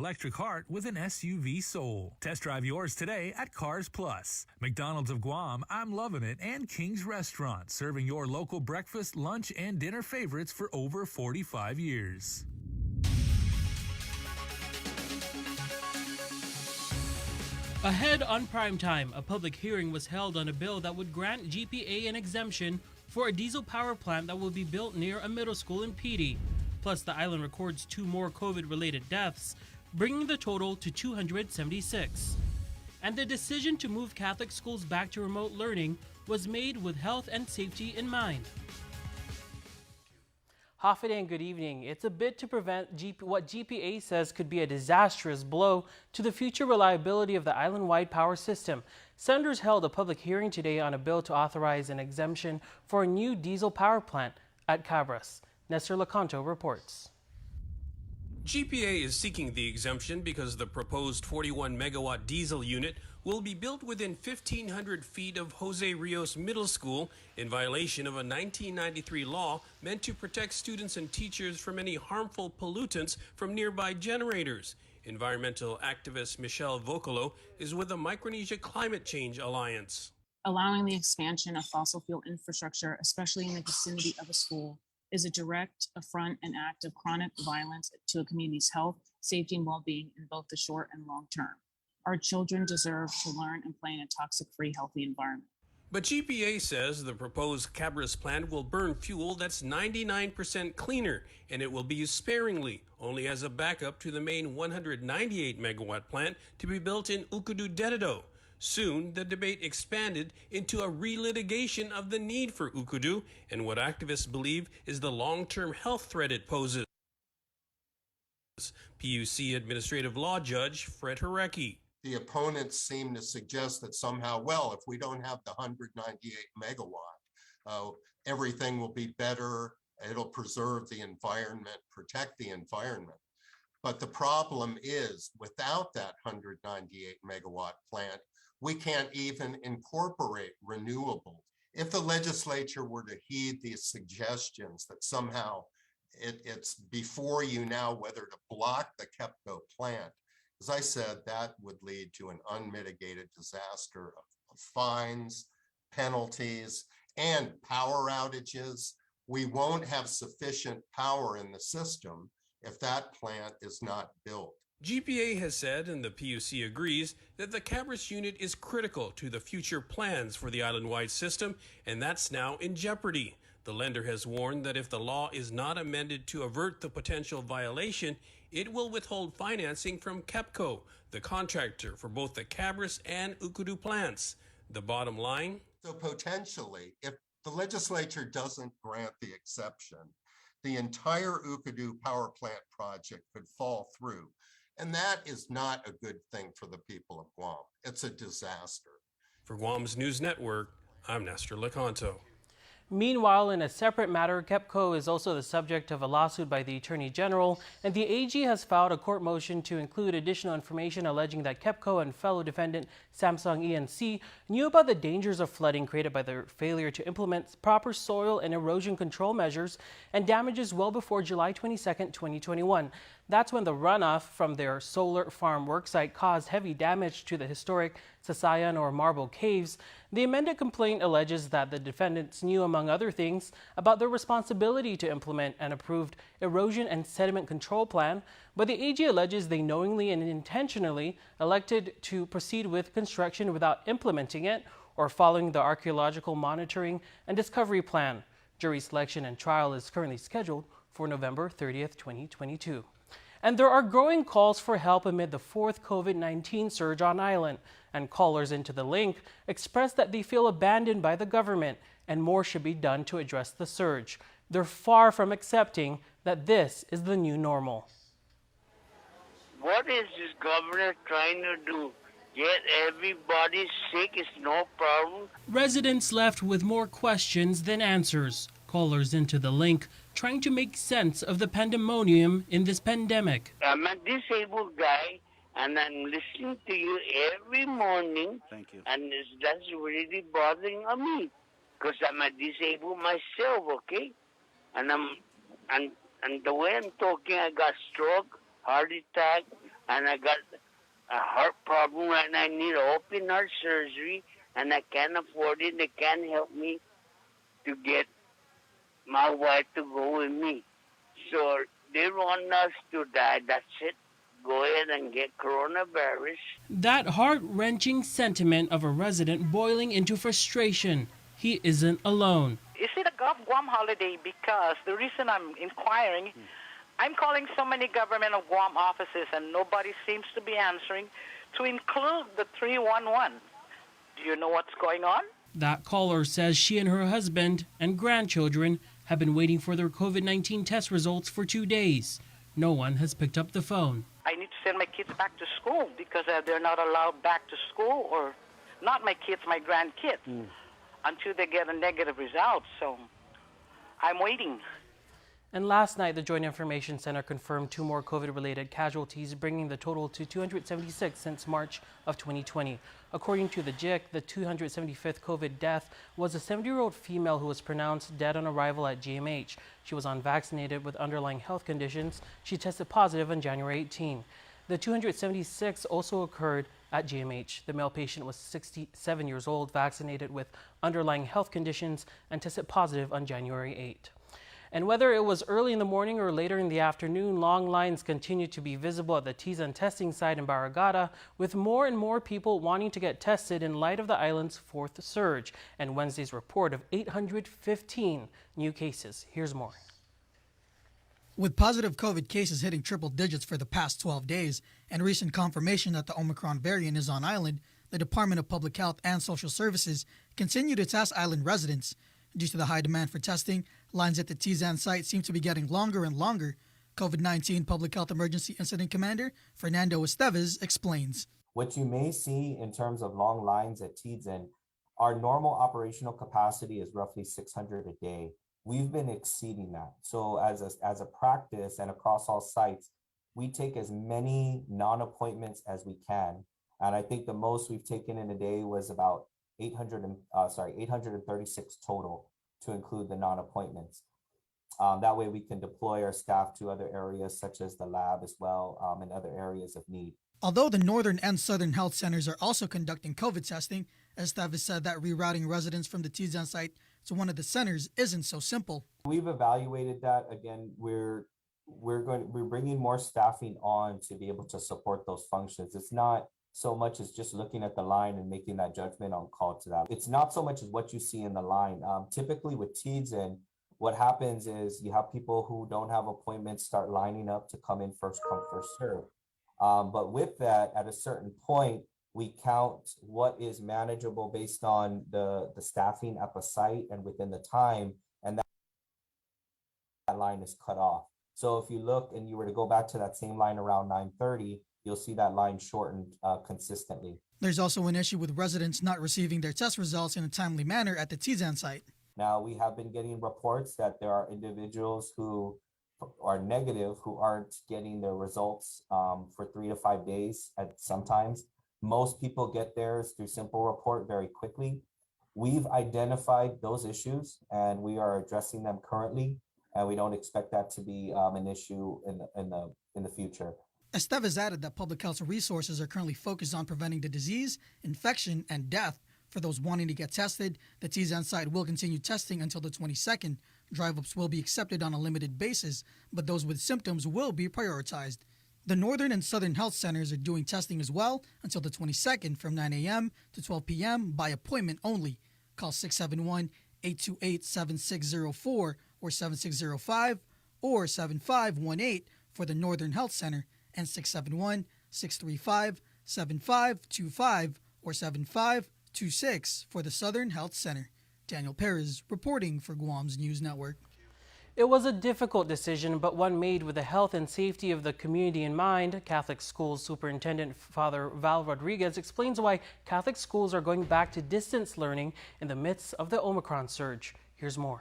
electric heart with an SUV soul. Test drive yours today at Cars Plus. McDonald's of Guam, I'm Loving It, and King's Restaurant, serving your local breakfast, lunch, and dinner favorites for over 45 years. Ahead on primetime, a public hearing was held on a bill that would grant GPA an exemption for a diesel power plant that will be built near a middle school in Pidi. Plus, the island records 2 more COVID-related deaths, bringing the total to 276. And the decision to move Catholic schools back to remote learning was made with health and safety in mind. Hafa and good evening. It's a bit to prevent what GPA says could be a disastrous blow to the future reliability of the island-wide power system. Senators held a public hearing today on a bill to authorize an exemption for a new diesel power plant at Cabras. Nestor Lecanto reports. GPA is seeking the exemption because the proposed 41-megawatt diesel unit will be built within 1,500 feet of Jose Rios Middle School in violation of a 1993 law meant to protect students and teachers from any harmful pollutants from nearby generators. Environmental activist Michelle Vocolo is with the Micronesia Climate Change Alliance. Allowing the expansion of fossil fuel infrastructure, especially in the vicinity of a school, is a direct affront and act of chronic violence to a community's health, safety, and well-being in both the short and long term. Our children deserve to learn and play in a toxic-free, healthy environment. But GPA says the proposed Cabras plant will burn fuel that's 99% cleaner, and it will be used sparingly, only as a backup to the main 198-megawatt plant to be built in Ukudu Dededo. Soon, the debate expanded into a relitigation of the need for Ukudu and what activists believe is the long-term health threat it poses. PUC Administrative Law Judge Fred Harecki. The opponents seem to suggest that somehow, well, if we don't have the 198 megawatt, everything will be better. It'll preserve the environment, protect the environment. But the problem is, without that 198 megawatt plant, we can't even incorporate renewables. If the legislature were to heed these suggestions that somehow it's before you now whether to block the KEPCO plant, as I said, that would lead to an unmitigated disaster of fines, penalties, and power outages. We won't have sufficient power in the system if that plant is not built. GPA has said, and the PUC agrees, that the Cabras unit is critical to the future plans for the island-wide system, and that's now in jeopardy. The lender has warned that if the law is not amended to avert the potential violation, it will withhold financing from KEPCO, the contractor for both the Cabras and Ukudu plants. The bottom line? So potentially, if the legislature doesn't grant the exception, the entire Ukudu power plant project could fall through. And that is not a good thing for the people of Guam. It's a disaster. For Guam's News Network, I'm Nestor Lecanto. Meanwhile, in a separate matter, KEPCO is also the subject of a lawsuit by the Attorney General, and the AG has filed a court motion to include additional information alleging that KEPCO and fellow defendant Samsung E&C knew about the dangers of flooding created by their failure to implement proper soil and erosion control measures and damages well before July 22, 2021. That's when the runoff from their solar farm worksite caused heavy damage to the historic Sasayan or Marble Caves. The amended complaint alleges that the defendants knew, among other things, about their responsibility to implement an approved erosion and sediment control plan, but the AG alleges they knowingly and intentionally elected to proceed with construction without implementing it or following the archaeological monitoring and discovery plan. Jury selection and trial is currently scheduled for November 30th, 2022. And there are growing calls for help amid the fourth COVID-19 surge on island. And callers into the link express that they feel abandoned by the government and more should be done to address the surge. They're far from accepting that this is the new normal. What is this government trying to do? Get everybody sick is no problem? Residents left with more questions than answers. Callers into the link trying to make sense of the pandemonium in this pandemic. I'm a disabled guy, and I'm listening to you every morning. Thank you. And that's really bothering me, because I'm a disabled myself, okay? And the way I'm talking, I got stroke, heart attack, and I got a heart problem right now. I need open heart surgery, and I can't afford it. They can't help me to get my wife to go with me. So they want us to die. That's it. Go ahead and get coronavirus. That heart-wrenching sentiment of a resident boiling into frustration. He isn't alone. Is it a Guam holiday? Because the reason I'm inquiring, I'm calling so many government of Guam offices and nobody seems to be answering, to include the 311. Do you know what's going on? That caller says she and her husband and grandchildren have been waiting for their COVID-19 test results for 2 days. No one has picked up the phone. I need to send my kids back to school because they're not allowed back to school, or not my kids, my grandkids, until they get a negative result. So I'm waiting. And last night, the Joint Information Center confirmed 2 more COVID-related casualties, bringing the total to 276 since March of 2020. According to the JIC, the 275th COVID death was a 70-year-old female who was pronounced dead on arrival at GMH. She was unvaccinated with underlying health conditions. She tested positive on January 18. The 276 also occurred at GMH. The male patient was 67 years old, vaccinated with underlying health conditions, and tested positive on January 8. And whether it was early in the morning or later in the afternoon, long lines continued to be visible at the Tizan testing site in Barragata, with more and more people wanting to get tested in light of the island's 4th surge and Wednesday's report of 815 new cases. Here's more. With positive COVID cases hitting triple digits for the past 12 days and recent confirmation that the Omicron variant is on island, the Department of Public Health and Social Services continue to test island residents. Due to the high demand for testing, lines at the Tizan site seem to be getting longer and longer. COVID-19 Public Health Emergency Incident Commander Fernando Esteves explains. What you may see in terms of long lines at Tizan, our normal operational capacity is roughly 600 a day. We've been exceeding that. So as a practice and across all sites, we take as many non-appointments as we can. And I think the most we've taken in a day was about 836 total, to include the non-appointments. That way we can deploy our staff to other areas such as the lab as well, and other areas of need. Although the Northern and Southern health centers are also conducting COVID testing, Esteves said that rerouting residents from the Tizan site to one of the centers isn't so simple. We've evaluated that. Again, we're bringing more staffing on to be able to support those functions. It's not so much as just looking at the line and making that judgment on call to that. It's not so much as what you see in the line. Typically with Tizan, what happens is you have people who don't have appointments start lining up to come in first come, first serve. But with that, at a certain point, we count what is manageable based on the staffing at the site and within the time, and that line is cut off. So if you look and you were to go back to that same line around 9:30, you'll see that line shortened consistently. There's also an issue with residents not receiving their test results in a timely manner at the Tizan site. Now, we have been getting reports that there are individuals who are negative who aren't getting their results for 3 to 5 days sometimes. Most people get theirs through simple report very quickly. We've identified those issues and we are addressing them currently, and we don't expect that to be an issue in the future. Esteves added that public health resources are currently focused on preventing the disease, infection, and death. For those wanting to get tested, the Tizan site will continue testing until the 22nd. Drive-ups will be accepted on a limited basis, but those with symptoms will be prioritized. The Northern and Southern health centers are doing testing as well until the 22nd from 9 a.m. to 12 p.m. by appointment only. Call 671-828-7604 or 7605 or 7518 for the Northern Health Center, and 671-635-7525 or 7526 for the Southern Health Center. Daniel Perez reporting for Guam's News Network. It was a difficult decision, but one made with the health and safety of the community in mind. Catholic Schools Superintendent Father Val Rodriguez explains why Catholic schools are going back to distance learning in the midst of the Omicron surge. Here's more.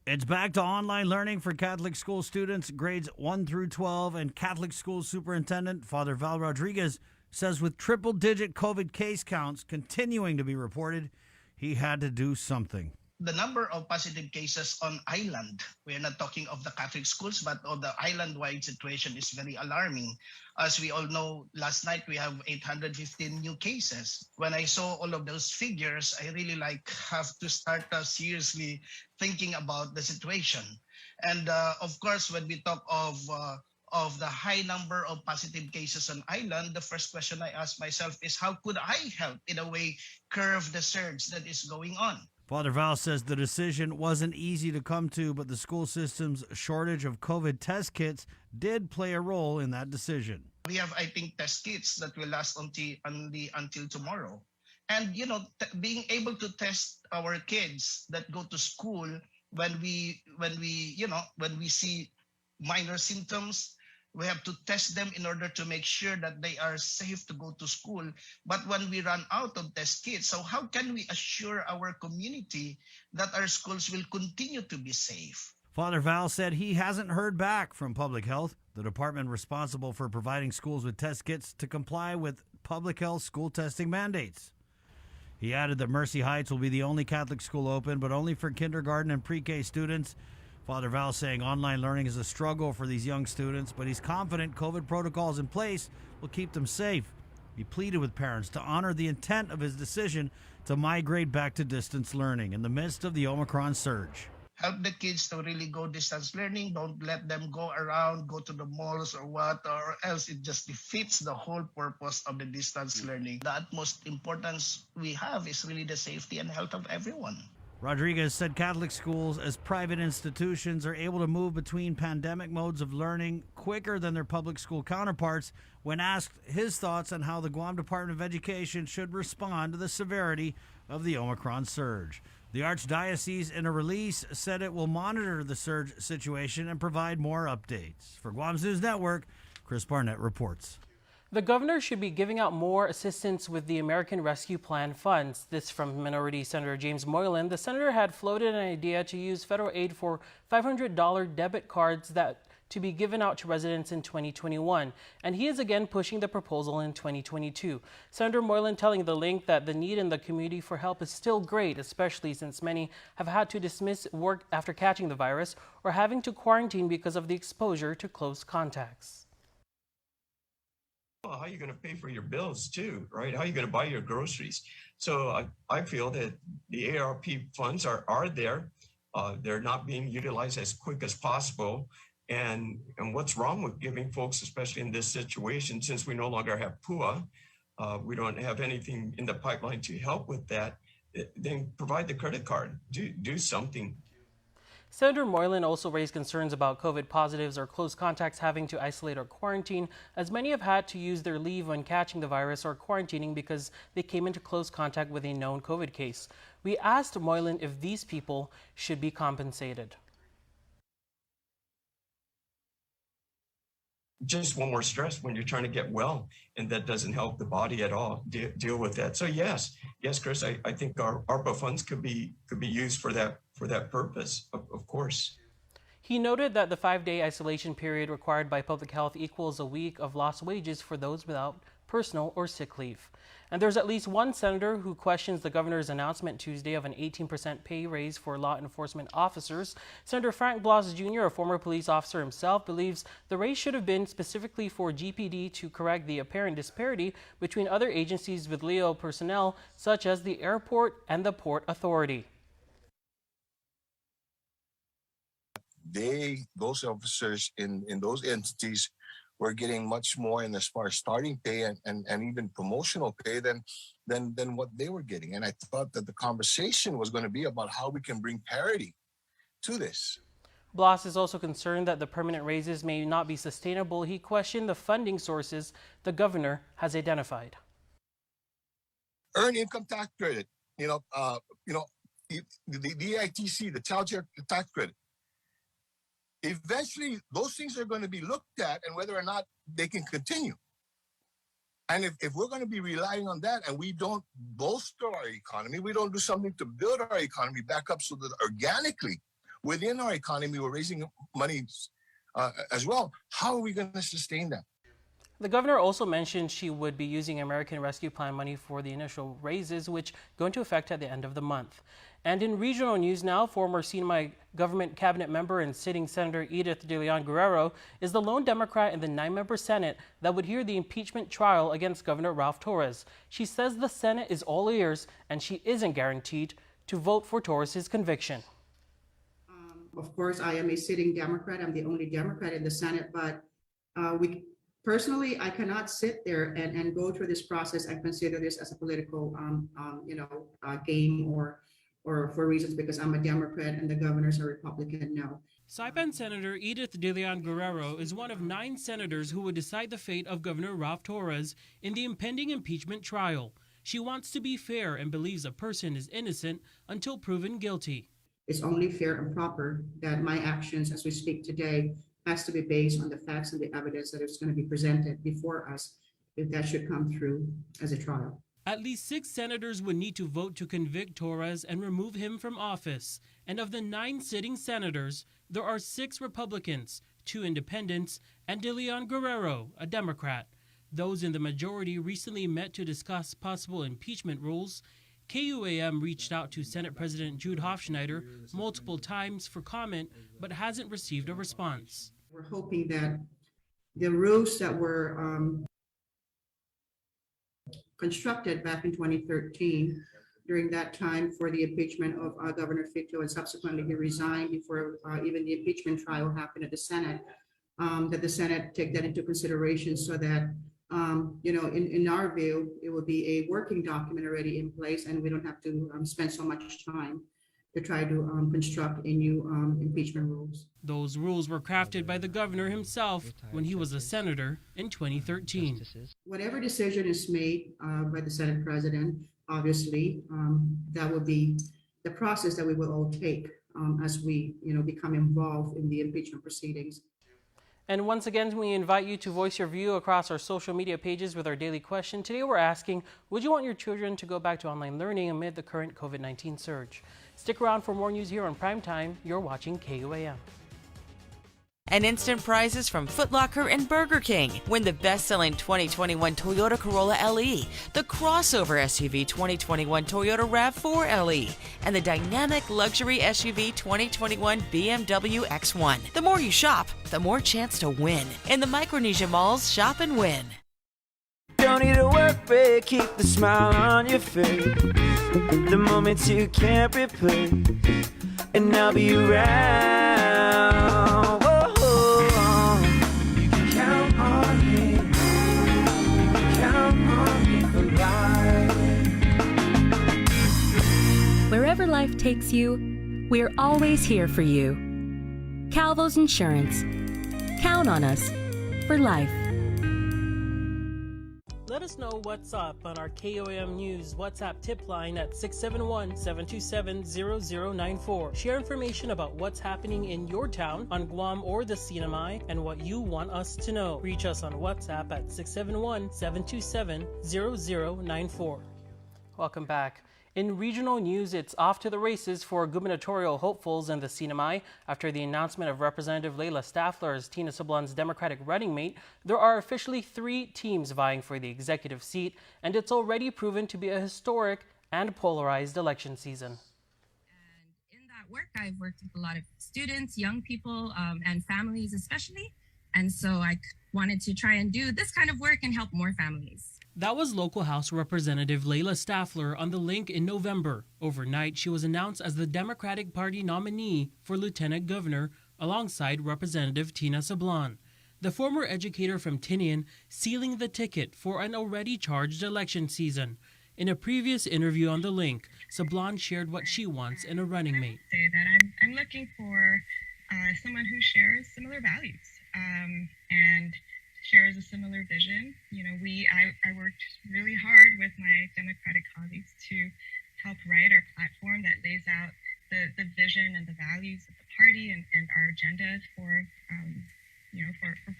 It's back to online learning for Catholic school students, grades 1 through 12, and Catholic School Superintendent Father Val Rodriguez says with triple-digit COVID case counts continuing to be reported, he had to do something. the number of positive cases on island, we are not talking of the Catholic schools, but of the island-wide situation is very alarming. As we all know, last night we have 815 new cases. When I saw all of those figures, I really have to start seriously thinking about the situation. And of course, when we talk of the high number of positive cases on island, the first question I ask myself is how could I help in a way curb the surge that is going on? Father Val says the decision wasn't easy to come to, but the school system's shortage of COVID test kits did play a role in that decision. We have, I think, test kits that will last until tomorrow. And, being able to test our kids that go to school when we see minor symptoms, we have to test them in order to make sure that they are safe to go to school. But when we run out of test kits, so how can we assure our community that our schools will continue to be safe? Father Val said he hasn't heard back from Public Health, the department responsible for providing schools with test kits to comply with public health school testing mandates. He added that Mercy Heights will be the only Catholic school open, but only for kindergarten and pre-K students. Father Val saying online learning is a struggle for these young students, but he's confident COVID protocols in place will keep them safe. He pleaded with parents to honor the intent of his decision to migrate back to distance learning in the midst of the Omicron surge. Help the kids to really go distance learning. Don't let them go around, go to the malls or what, or else it just defeats the whole purpose of the distance learning. The utmost importance we have is really the safety and health of everyone. Rodriguez said Catholic schools as private institutions are able to move between pandemic modes of learning quicker than their public school counterparts when asked his thoughts on how the Guam Department of Education should respond to the severity of the Omicron surge. The Archdiocese, in a release, said it will monitor the surge situation and provide more updates. For Guam's News Network, Chris Barnett reports. The governor should be giving out more assistance with the American Rescue Plan funds. This from Minority Senator James Moylan. The senator had floated an idea to use federal aid for $500 debit cards that to be given out to residents in 2021, and he is again pushing the proposal in 2022. Senator Moylan telling The Link that the need in the community for help is still great, especially since many have had to dismiss work after catching the virus or having to quarantine because of the exposure to close contacts. Well, how are you going to pay for your bills too, right? How are you going to buy your groceries? So I feel that the ARP funds are there. They're not being utilized as quick as possible. And what's wrong with giving folks, especially in this situation, since we no longer have PUA, we don't have anything in the pipeline to help with that, then provide the credit card, do something. Senator Moylan also raised concerns about COVID positives or close contacts having to isolate or quarantine, as many have had to use their leave when catching the virus or quarantining because they came into close contact with a known COVID case. We asked Moylan if these people should be compensated. Just one more stress when you're trying to get well, and that doesn't help the body at all deal with that. So yes, Chris, I think our ARPA funds could be used for that purpose, of course. He noted that the 5-day isolation period required by public health equals a week of lost wages for those without personal or sick leave. And there's at least one senator who questions the governor's announcement Tuesday of an 18% pay raise for law enforcement officers. Senator Frank Blas Jr., a former police officer himself, believes the raise should have been specifically for GPD to correct the apparent disparity between other agencies with LEO personnel, such as the airport and the Port Authority. Those officers in those entities were getting much more in as far as starting pay and even promotional pay than what they were getting. And I thought that the conversation was going to be about how we can bring parity to this. Blas is also concerned that the permanent raises may not be sustainable. He questioned the funding sources the governor has identified. Earned income tax credit, the EITC, the child care tax credit. Eventually, those things are going to be looked at and whether or not they can continue. And if we're going to be relying on that and we don't bolster our economy, we don't do something to build our economy back up so that organically within our economy we're raising money as well, how are we going to sustain that? The governor also mentioned she would be using American Rescue Plan money for the initial raises, which go into effect at the end of the month. And in regional news now, former CNMI government cabinet member and sitting Senator Edith De Leon Guerrero is the lone Democrat in the 9-member Senate that would hear the impeachment trial against Governor Ralph Torres. She says the Senate is all ears and she isn't guaranteed to vote for Torres' conviction. Of course, I am a sitting Democrat. I'm the only Democrat in the Senate, but personally, I cannot sit there and go through this process and consider this as a political, game or for reasons because I'm a Democrat and the governor's a Republican. No. Saipan Senator Edith De Leon Guerrero is one of 9 senators who would decide the fate of Governor Ralph Torres in the impending impeachment trial. She wants to be fair and believes a person is innocent until proven guilty. It's only fair and proper that my actions as we speak today has to be based on the facts and the evidence that is going to be presented before us if that should come through as a trial. At least 6 senators would need to vote to convict Torres and remove him from office. And of the 9 sitting senators, there are 6 Republicans, 2 independents, and De Leon Guerrero, a Democrat. Those in the majority recently met to discuss possible impeachment rules. KUAM reached out to Senate President Jude Hofschneider multiple times for comment, but hasn't received a response. We're hoping that the rules that were constructed back in 2013 during that time for the impeachment of Governor Fito, and subsequently he resigned before even the impeachment trial happened at the Senate, that the Senate take that into consideration so that, in our view, it will be a working document already in place and we don't have to spend so much time to try to construct a new impeachment rules. Those rules were crafted by the governor himself when he was a senator in 2013. Whatever decision is made by the Senate President, obviously, that will be the process that we will all take as we, become involved in the impeachment proceedings. And once again, we invite you to voice your view across our social media pages with our daily question. Today we're asking, would you want your children to go back to online learning amid the current COVID-19 surge? Stick around for more news here on Primetime. You're watching KUAM. And instant prizes from Foot Locker and Burger King. Win the best-selling 2021 Toyota Corolla LE, the crossover SUV 2021 Toyota RAV4 LE, and the dynamic luxury SUV 2021 BMW X1. The more you shop, the more chance to win. In the Micronesia Malls, shop and win. Don't need a work break, keep the smile on your face. The moments you can't replace, and I'll be around. Wherever life takes you, we're always here for you. Calvo's Insurance. Count on us for life. Let us know what's up on our KUAM News WhatsApp tip line at 671-727-0094. Share information about what's happening in your town, on Guam or the CNMI, and what you want us to know. Reach us on WhatsApp at 671-727-0094. Welcome back. In regional news, it's off to the races for gubernatorial hopefuls in the CNMI. After the announcement of Representative Layla Staffler as Tina Sablan's Democratic running mate, there are officially 3 teams vying for the executive seat, and it's already proven to be a historic and polarized election season. And in that work, I've worked with a lot of students, young people, and families especially. And so I wanted to try and do this kind of work and help more families. That was local House Representative Layla Staffler on the link in November. Overnight, she was announced as the Democratic Party nominee for Lieutenant Governor alongside Representative Tina Sablan, the former educator from Tinian, sealing the ticket for an already charged election season. In a previous interview on the link, Sablan shared what she wants in a running mate. Say that I'm looking for someone who shares similar values and shares a similar vision. I worked really hard with my Democratic colleagues to help write our platform that lays out the vision and the values of the party and our agenda for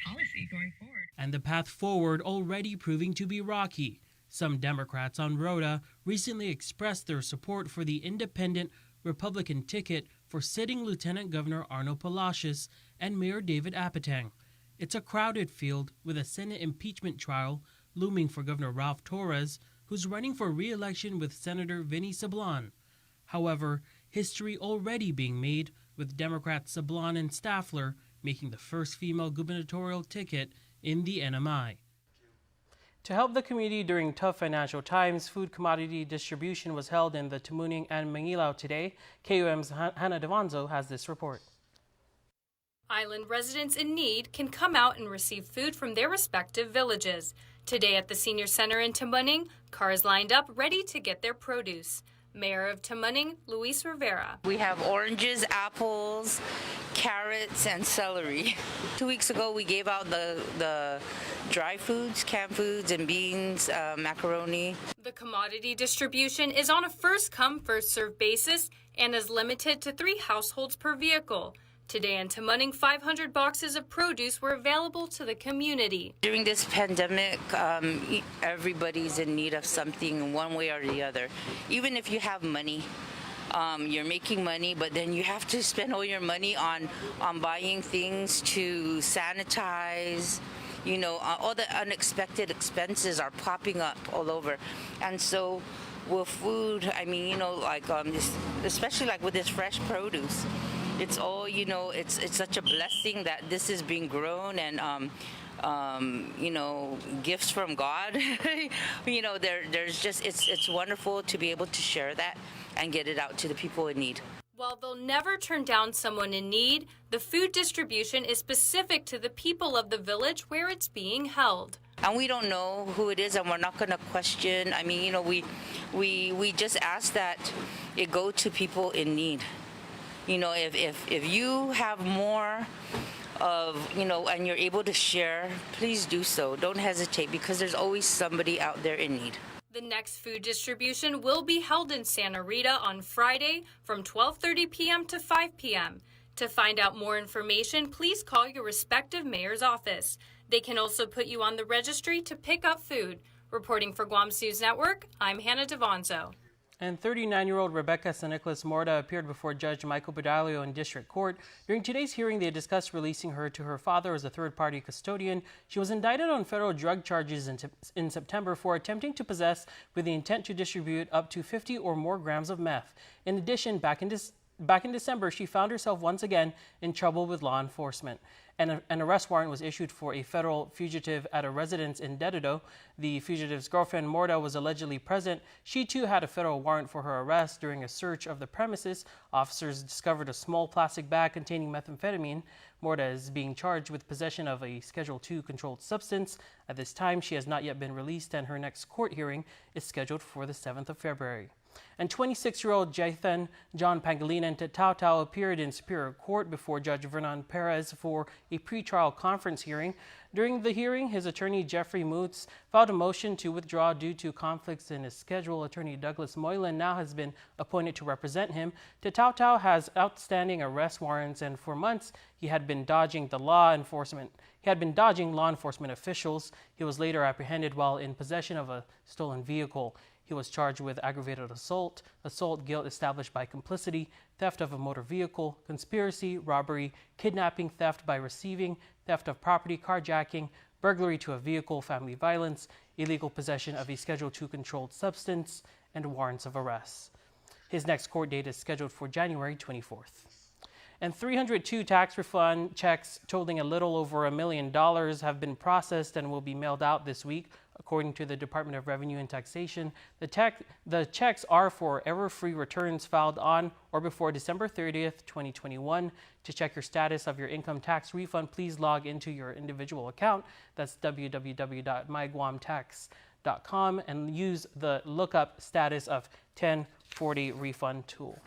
policy going forward. And the path forward already proving to be rocky. Some Democrats on Rota recently expressed their support for the independent Republican ticket for sitting Lieutenant Governor Arno Palacios and Mayor David Apateng. It's a crowded field with a Senate impeachment trial looming for Governor Ralph Torres, who's running for re-election with Senator Vinny Sablan. However, history already being made with Democrats Sablan and Staffler making the first female gubernatorial ticket in the NMI. To help the community during tough financial times, food commodity distribution was held in the Tamuning and Mangilao today. KUAM's Hannah Devanzo has this report. Island residents in need can come out and receive food from their respective villages. Today at the Senior Center in Tamuning, cars lined up ready to get their produce. Mayor of Tamuning, Luis Rivera. We have oranges, apples, carrots, and celery. 2 weeks ago, we gave out the dry foods, canned foods, and beans, macaroni. The commodity distribution is on a first-come, first-served basis and is limited to 3 households per vehicle. Today in Tamuning, 500 boxes of produce were available to the community. During this pandemic, everybody's in need of something one way or the other. Even if you have money, you're making money, but then you have to spend all your money on buying things to sanitize. You know, all the unexpected expenses are popping up all over. And so with food, I mean, you know, like especially like with this fresh produce, it's all, you know, it's such a blessing that this is being grown and, you know, gifts from God. You know, there's just, it's wonderful to be able to share that and get it out to the people in need. While they'll never turn down someone in need, the food distribution is specific to the people of the village where it's being held. And we don't know who it is, and we're not going to question. I mean, you know, we just ask that it go to people in need. You know, if you have more of, you know, and you're able to share, please do so. Don't hesitate, because there's always somebody out there in need. The next food distribution will be held in Santa Rita on Friday from 12:30 p.m. to 5 p.m. To find out more information, please call your respective mayor's office. They can also put you on the registry to pick up food. Reporting for Guam's News Network, I'm Hannah Devanzo. And 39-year-old Rebecca San Nicolas Morda appeared before Judge Michael Bedalio in District Court. During today's hearing, they discussed releasing her to her father as a third-party custodian. She was indicted on federal drug charges in September for attempting to possess with the intent to distribute up to 50 or more grams of meth. In addition, back in December, she found herself once again in trouble with law enforcement. An arrest warrant was issued for a federal fugitive at a residence in Dededo. The fugitive's girlfriend, Morda, was allegedly present. She, too, had a federal warrant for her arrest. During a search of the premises, officers discovered a small plastic bag containing methamphetamine. Morda is being charged with possession of a Schedule II controlled substance. At this time, she has not yet been released, and her next court hearing is scheduled for the 7th of February. And 26-year-old Jathan John Pangilinan Tautau appeared in Superior Court before Judge Vernon Perez for a pretrial conference hearing. During the hearing, his attorney Jeffrey Moots filed a motion to withdraw due to conflicts in his schedule. Attorney Douglas Moylan now has been appointed to represent him. Tautau has outstanding arrest warrants, and for months he had been dodging law enforcement officials. He was later apprehended while in possession of a stolen vehicle. He was charged with aggravated assault, assault guilt established by complicity, theft of a motor vehicle, conspiracy, robbery, kidnapping, theft by receiving, theft of property, carjacking, burglary to a vehicle, family violence, illegal possession of a Schedule II controlled substance, and warrants of arrest. His next court date is scheduled for January 24th. And 302 tax refund checks totaling a little over $1 million have been processed and will be mailed out this week, according to the Department of Revenue and Taxation. The checks are for error-free returns filed on or before December 30th, 2021. To check your status of your income tax refund, please log into your individual account. That's www.myguamtax.com and use the lookup status of 1040 refund tool.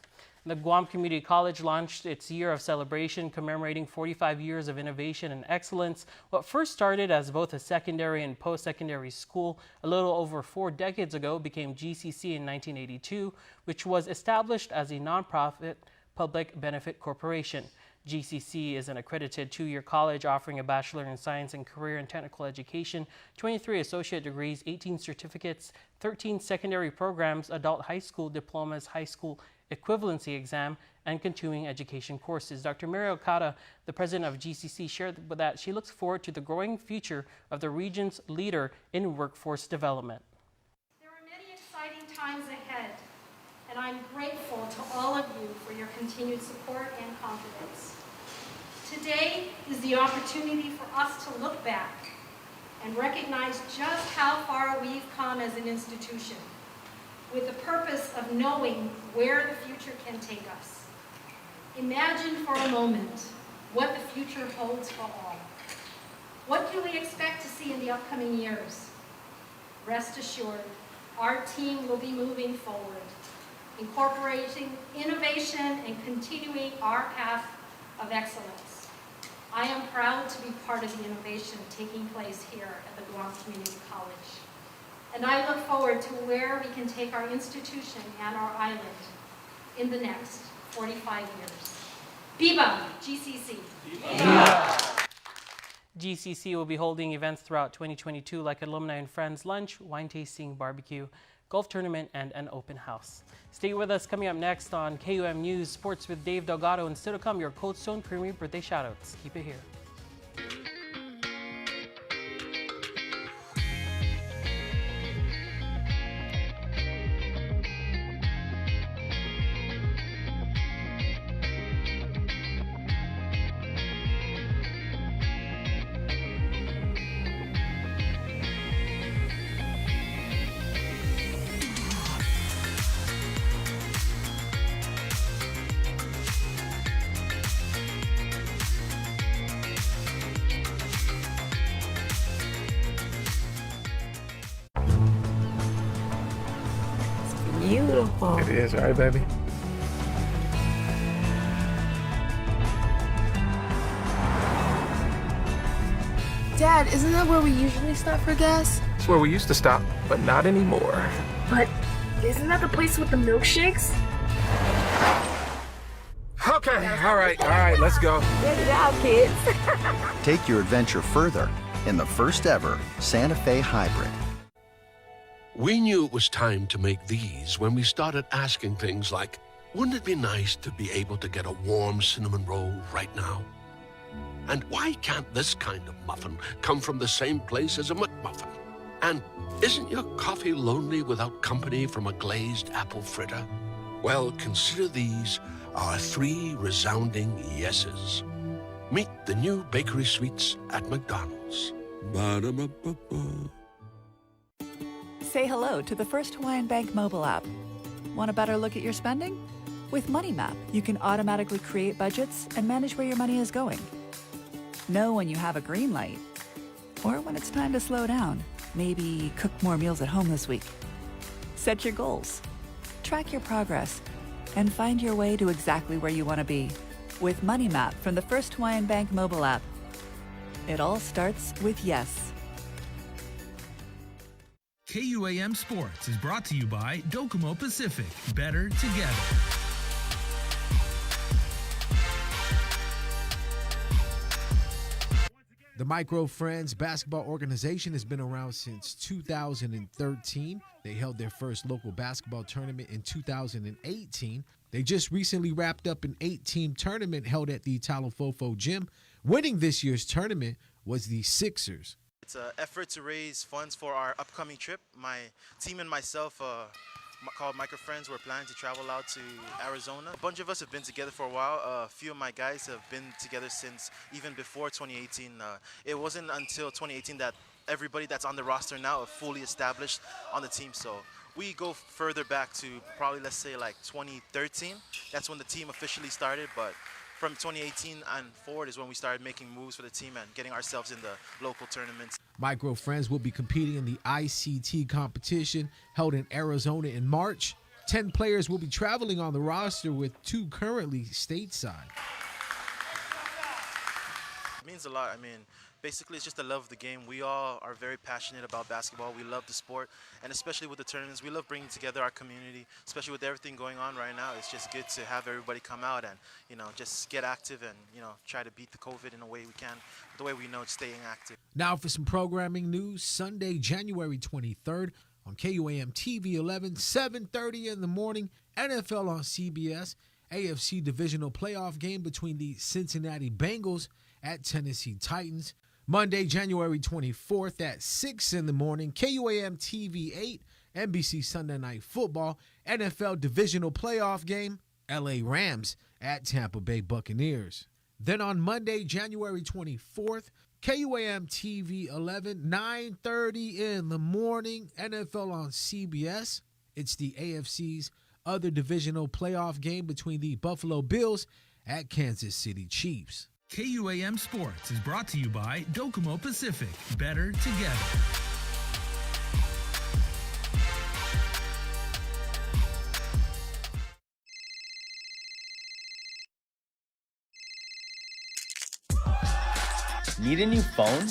The Guam Community College launched its year of celebration commemorating 45 years of innovation and excellence. What first started as both a secondary and post-secondary school a little over 4 decades ago became GCC in 1982, which was established as a nonprofit public benefit corporation. GCC is an accredited 2-year college offering a Bachelor in Science and Career and Technical Education, 23 associate degrees, 18 certificates, 13 secondary programs, adult high school diplomas, high school equivalency exam, and continuing education courses. Dr. Mary Okada, the president of GCC, shared that she looks forward to the growing future of the region's leader in workforce development. There are many exciting times ahead, and I'm grateful to all of you for your continued support and confidence. Today is the opportunity for us to look back and recognize just how far we've come as an institution, with the purpose of knowing where the future can take us. Imagine for a moment what the future holds for all. What can we expect to see in the upcoming years? Rest assured, our team will be moving forward, incorporating innovation and continuing our path of excellence. I am proud to be part of the innovation taking place here at the Guam Community College. And I look forward to where we can take our institution and our island in the next 45 years. Viva GCC! Viva! GCC will be holding events throughout 2022 like Alumni and Friends Lunch, wine tasting, barbecue, golf tournament, and an open house. Stay with us. Coming up next on KUAM News, Sports with Dave Delgado, and still to come, your Cold Stone Creamery birthday shoutouts. Keep it here. Beautiful. It is, right, baby? Dad, isn't that where we usually stop for gas? It's where we used to stop, but not anymore. But isn't that the place with the milkshakes? Okay, all right, let's go. Good job, kids. Take your adventure further in the first ever Santa Fe Hybrid. We knew it was time to make these when we started asking things like, wouldn't it be nice to be able to get a warm cinnamon roll right now? And why can't this kind of muffin come from the same place as a McMuffin? And isn't your coffee lonely without company from a glazed apple fritter? Well, consider these our 3 resounding yeses. Meet the new bakery sweets at McDonald's. Ba-da-ba-ba-ba. Say hello to the first Hawaiian Bank mobile app. Want a better look at your spending? With Money Map, you can automatically create budgets and manage where your money is going. Know when you have a green light or when it's time to slow down. Maybe cook more meals at home this week. Set your goals, track your progress, and find your way to exactly where you want to be. With Money Map from the first Hawaiian Bank mobile app. It all starts with yes. KUAM Sports is brought to you by Docomo Pacific. Better together. The Micro Friends basketball organization has been around since 2013. They held their first local basketball tournament in 2018. They just recently wrapped up an 8-team tournament held at the Talofofo Gym. Winning this year's tournament was the Sixers. It's an effort to raise funds for our upcoming trip. My team and myself, called Micro Friends, we're planning to travel out to Arizona. A bunch of us have been together for a while. A few of my guys have been together since even before 2018. It wasn't until 2018 that everybody that's on the roster now are fully established on the team. So we go further back to probably, let's say, like 2013. That's when the team officially started. But from 2018 and forward is when we started making moves for the team and getting ourselves in the local tournaments. Micro Friends will be competing in the ICT competition held in Arizona in March. 10 players will be traveling on the roster with 2 currently stateside. It means a lot. I mean, basically it's just the love of the game. We all are very passionate about basketball. We love the sport, and especially with the tournaments, we love bringing together our community, especially with everything going on right now. It's just good to have everybody come out and, just get active and, try to beat the COVID in a way we can, the way we know, staying active. Now for some programming news. Sunday, January 23rd, on KUAM TV 11, 7:30 in the morning. NFL on CBS. AFC divisional playoff game between the Cincinnati Bengals at Tennessee Titans. Monday, January 24th at 6 in the morning. KUAM TV 8, NBC Sunday Night Football. NFL divisional playoff game. LA Rams at Tampa Bay Buccaneers. Then on Monday, January 24th, KUAM TV 11, 9:30 in the morning, NFL on CBS. It's the AFC's other divisional playoff game between the Buffalo Bills at Kansas City Chiefs. KUAM Sports is brought to you by Docomo Pacific. Better together. Need a new phone?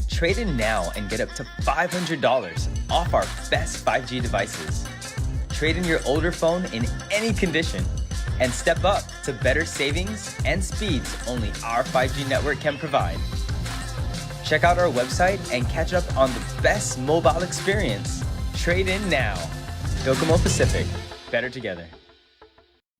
Trade in now and get up to $500 off our best 5G devices. Trade in your older phone in any condition and step up to better savings and speeds only our 5G network can provide. Check out our website and catch up on the best mobile experience. Trade in now. Docomo Pacific. Better together.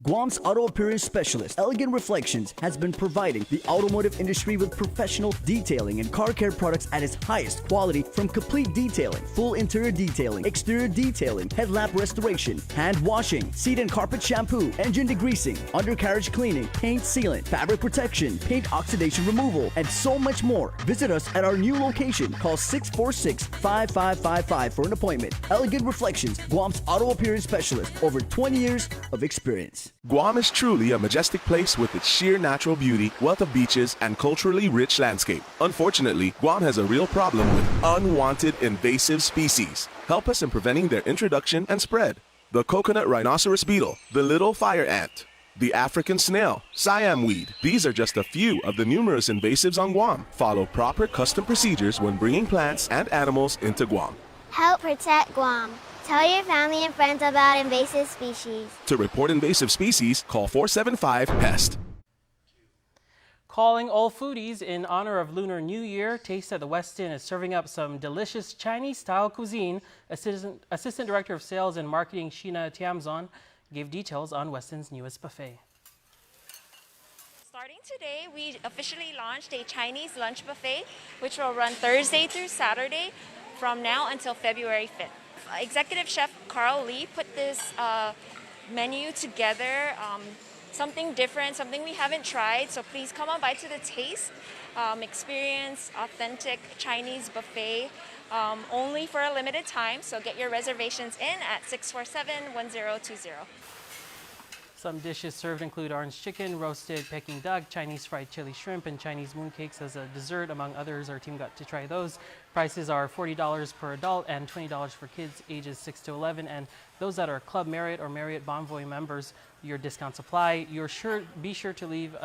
Guam's auto appearance specialist, Elegant Reflections, has been providing the automotive industry with professional detailing and car care products at its highest quality, from complete detailing, full interior detailing, exterior detailing, headlamp restoration, hand washing, seat and carpet shampoo, engine degreasing, undercarriage cleaning, paint sealant, fabric protection, paint oxidation removal, and so much more. Visit us at our new location. Call 646-5555 for an appointment. Elegant Reflections, Guam's auto appearance specialist, over 20 years of experience. Guam is truly a majestic place with its sheer natural beauty, wealth of beaches, and culturally rich landscape. Unfortunately, Guam has a real problem with unwanted invasive species. Help us in preventing their introduction and spread. The coconut rhinoceros beetle, the little fire ant, the African snail, Siam weed. These are just a few of the numerous invasives on Guam. Follow proper custom procedures when bringing plants and animals into Guam. Help protect Guam. Tell your family and friends about invasive species. To report invasive species, call 475-PEST. Calling all foodies in honor of Lunar New Year, Taste at the Westin is serving up some delicious Chinese-style cuisine. Assistant Director of Sales and Marketing Sheena Tiamzon gave details on Westin's newest buffet. Starting today, we officially launched a Chinese lunch buffet, which will run Thursday through Saturday from now until February 5th. Executive Chef Carl Lee put this menu together, something different, something we haven't tried. So please come on by to the Taste, experience authentic Chinese buffet, only for a limited time. So get your reservations in at 647-1020. Some dishes served include orange chicken, roasted Peking duck, Chinese fried chili shrimp, and Chinese mooncakes as a dessert, among others. Our team got to try those. Prices are $40 per adult and $20 for kids ages 6 to 11. And those that are Club Marriott or Marriott Bonvoy members, your discounts apply. Be sure to leave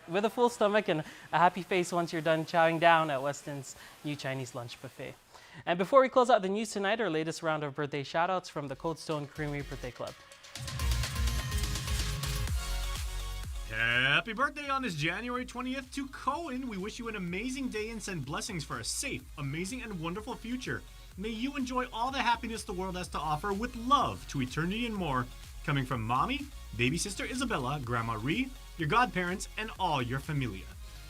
with a full stomach and a happy face once you're done chowing down at Westin's new Chinese lunch buffet. And before we close out the news tonight, our latest round of birthday shout-outs from the Cold Stone Creamery Birthday Club. Happy birthday on this January 20th to Cohen. We wish you an amazing day and send blessings for a safe, amazing, and wonderful future. May you enjoy all the happiness the world has to offer with love to eternity and more, coming from Mommy, baby sister Isabella, Grandma Ree, your godparents, and all your familia.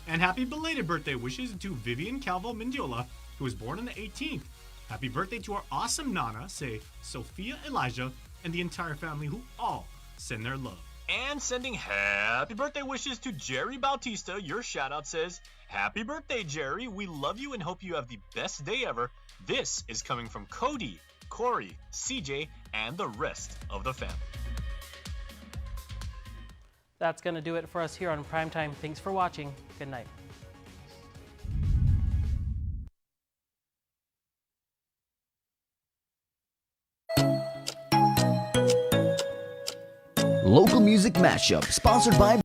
And happy belated birthday wishes to Vivian Calvo Mendiola, who was born on the 18th. Happy birthday to our awesome Nana, say Sophia Elijah, and the entire family who all send their love. And sending happy birthday wishes to Jerry Bautista. Your shout out says, happy birthday, Jerry. We love you and hope you have the best day ever. This is coming from Cody, Corey, CJ, and the rest of the family. That's going to do it for us here on Primetime. Thanks for watching. Good night. Local Music Mashup, sponsored by